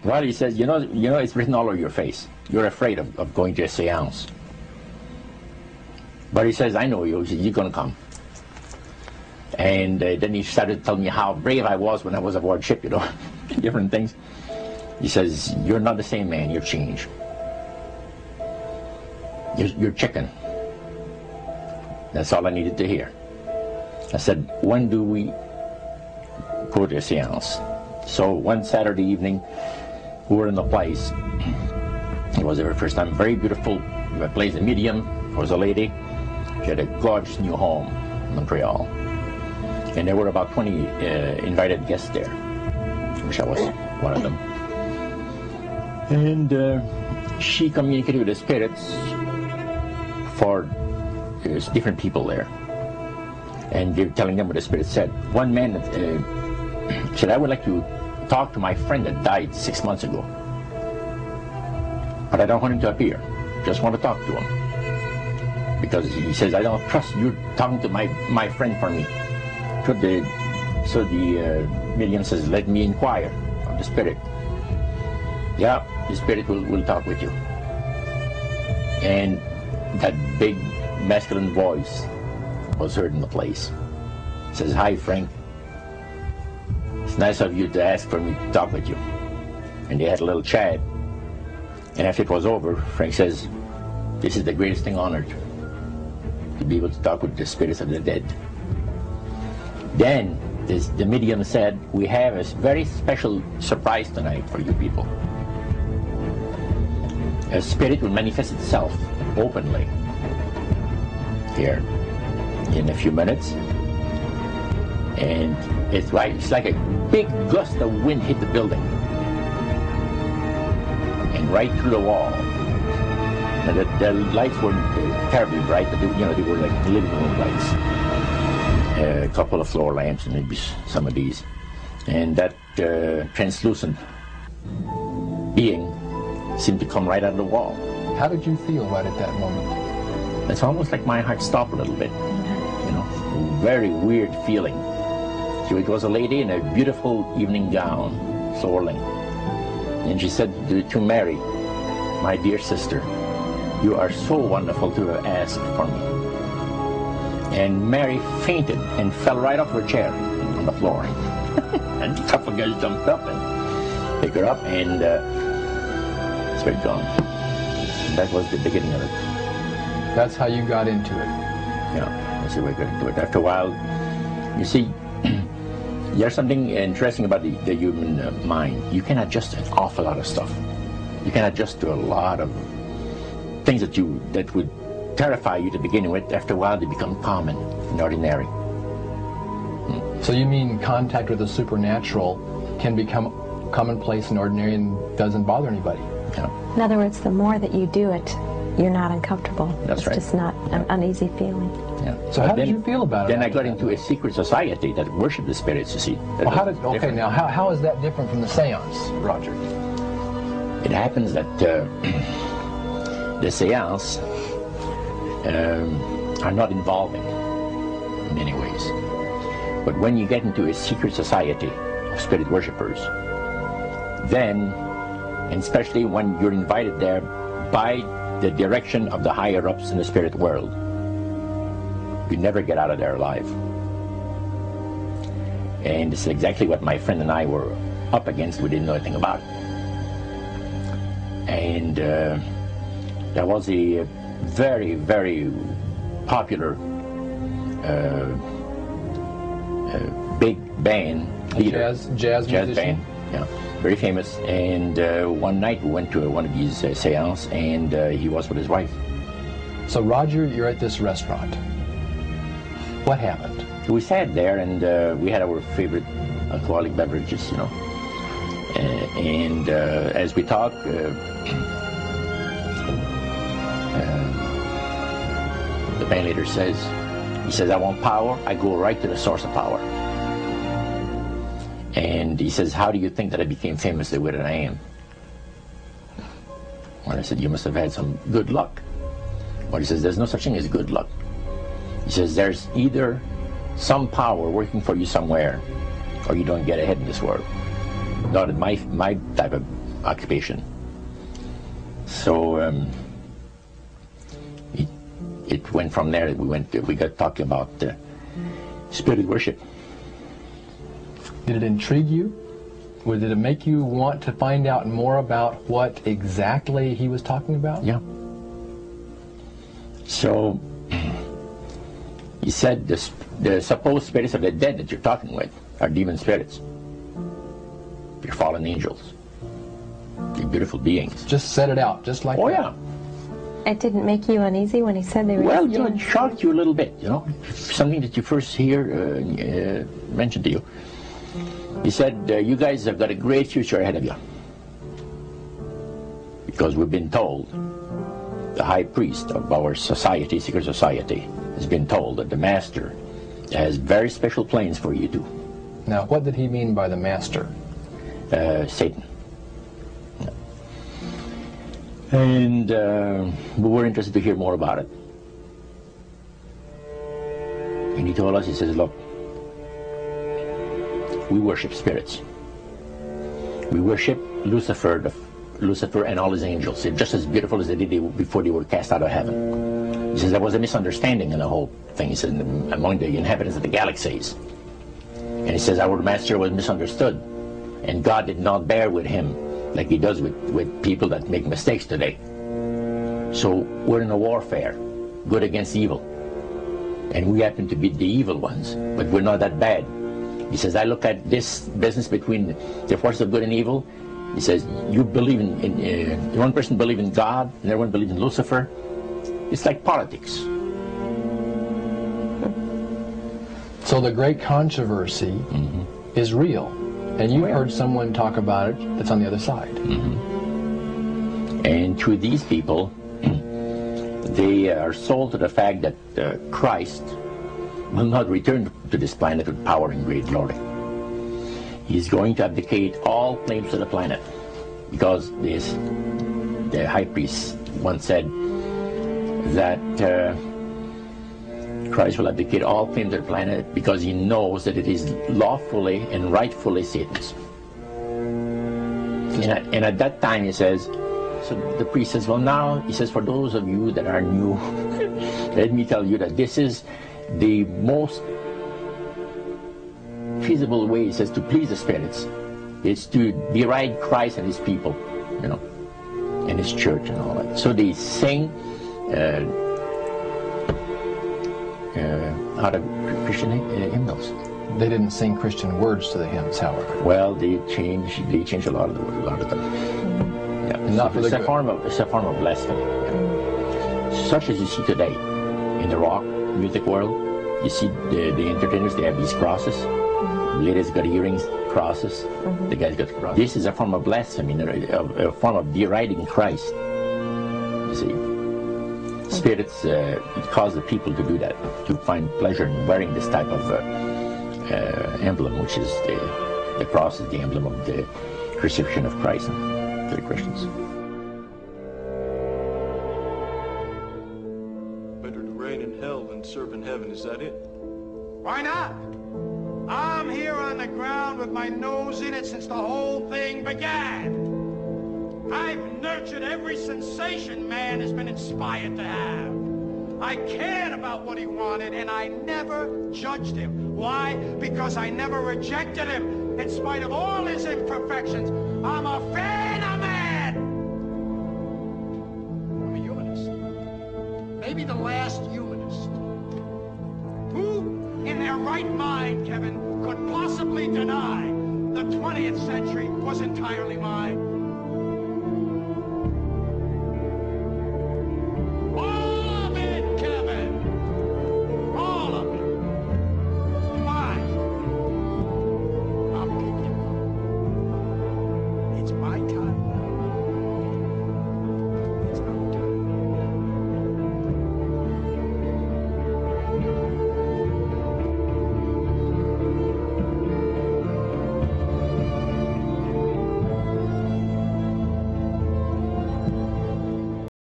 Well, he says, you know, it's written all over your face. You're afraid of going to a seance. But he says, I know you. He says, you're going to come. And then he started telling me how brave I was when I was aboard ship, you know, different things. He says, you're not the same man, you've changed. You're chicken. That's all I needed to hear. I said, when do we go to a seance? So one Saturday evening, we were in the place. It was the very first time. Very beautiful. The place, a medium. There was a lady. She had a gorgeous new home in Montreal. And there were about 20 invited guests there. I wish I was one of them. And she communicated with the spirits for there's different people there. And they're telling them what the spirit said. One man said, I would like to talk to my friend that died 6 months ago. But I don't want him to appear. Just want to talk to him. Because he says, I don't trust you talking to my friend for me. So the medium says, let me inquire of the spirit. Yeah, the spirit will talk with you. And that big masculine voice was heard in the place. It says, hi Frank, it's nice of you to ask for me to talk with you. And they had a little chat. And after it was over, Frank says, this is the greatest thing on earth, to be able to talk with the spirits of the dead. Then the medium said, we have a very special surprise tonight for you people. A spirit will manifest itself openly here in a few minutes. And it's like a big gust of wind hit the building. And right through the wall. Now the lights weren't terribly bright, but they were like living room lights. A couple of floor lamps and maybe some of these. And that translucent being seemed to come right out of the wall. How did you feel right at that moment? It's almost like my heart stopped a little bit. You know, very weird feeling. So it was a lady in a beautiful evening gown, swirling. And she said to Mary, my dear sister, you are so wonderful to have asked for me. And Mary fainted and fell right off her chair on the floor. And a couple of guys jumped up and picked her up, and spirit gone. And that was the beginning of it. That's how you got into it. Yeah, that's the way I got into it. After a while, you see, there's something interesting about the human mind. You can adjust an awful lot of stuff. You can adjust to a lot of things that would terrify you to begin with. After a while, they become common and ordinary. So you mean contact with the supernatural can become commonplace and ordinary and doesn't bother anybody? Yeah. In other words, the more that you do it, you're not uncomfortable. That's right. It's just not an uneasy feeling. Yeah. So how did you feel about it? Then I got into a secret society that worshiped the spirits, you see. Well, now how is that different from the seance, Roger? It happens that the seance are not involving in many ways. But when you get into a secret society of spirit worshippers, then, and especially when you're invited there by the direction of the higher-ups in the spirit world, you never get out of there alive. And it's exactly what my friend and I were up against. We didn't know anything about. And there was a very, very popular big band leader. Jazz musician? Band, yeah, very famous. And one night we went to one of these seances, and he was with his wife. So Roger, you're at this restaurant. What happened? We sat there, and we had our favorite alcoholic beverages, you know. And as we talked, the band leader says, I want power. I go right to the source of power. And he says, how do you think that I became famous the way that I am? Well, I said, you must have had some good luck. Well, he says, there's no such thing as good luck. He says, there's either some power working for you somewhere, or you don't get ahead in this world. Not in my type of occupation. So it went from there. We got talking about spirit worship. Did it intrigue you? Or did it make you want to find out more about what exactly he was talking about? Yeah. So he said the supposed spirits of the dead that you're talking with are demon spirits. They're fallen angels. They're beautiful beings. Just set it out, just like that. Oh yeah. It didn't make you uneasy when he said they were... Well, you know, it shocked you a little bit, you know. Something that you first hear mentioned to you. He said, you guys have got a great future ahead of you. Because we've been told, the high priest of our society, secret society, has been told that the master has very special plans for you too. Now, what did he mean by the master? Satan. And we were interested to hear more about it. And he told us, he says, look, we worship spirits. We worship Lucifer and all his angels. They're just as beautiful as they did before they were cast out of heaven. He says there was a misunderstanding in the whole thing. He says among the inhabitants of the galaxies. And he says our master was misunderstood. And God did not bear with him like he does with people that make mistakes today. So we're in a warfare, good against evil. And we happen to be the evil ones, but we're not that bad. He says, I look at this business between the forces of good and evil. He says, you believe in one person believes in God, and everyone believes in Lucifer. It's like politics. So the great controversy is real. And you've heard someone talk about it that's on the other side. And to these people, they are sold to the fact that Christ will not return to this planet with power and great glory. He's going to abdicate all claims to the planet, because the high priest once said that Christ will abdicate all claims to the planet because he knows that it is lawfully and rightfully Satan's. And at that time, he says, so the priest says, well now, he says, for those of you that are new, let me tell you that this is the most feasible way, he says, to please the spirits. It's to deride Christ and his people, you know, and his church and all that. So they sing out of Christian hymnals. They didn't sing Christian words to the hymns, however. Well, they changed a lot of them. Yeah, and not for the good. It's a form of blasphemy. Such as you see today in the rock music world. You see the entertainers, they have these crosses. The ladies got earrings, crosses. The guys got crosses. This is a form of blasphemy, a form of deriding Christ. You see, spirits cause the people to do that, to find pleasure in wearing this type of emblem, which is the cross is the emblem of the crucifixion of Christ to the Christians. Better to reign in hell than serve in heaven, is that it? Why not? I'm here on the ground with my nose in it since the whole thing began. I've nurtured every sensation man has been inspired to have. I cared about what he wanted, and I never judged him. Why? Because I never rejected him, in spite of all his imperfections. I'm a fan of man. I'm a humanist. Maybe the last humanist. Who, in their right mind, Kevin, could possibly deny the 20th century was entirely mine?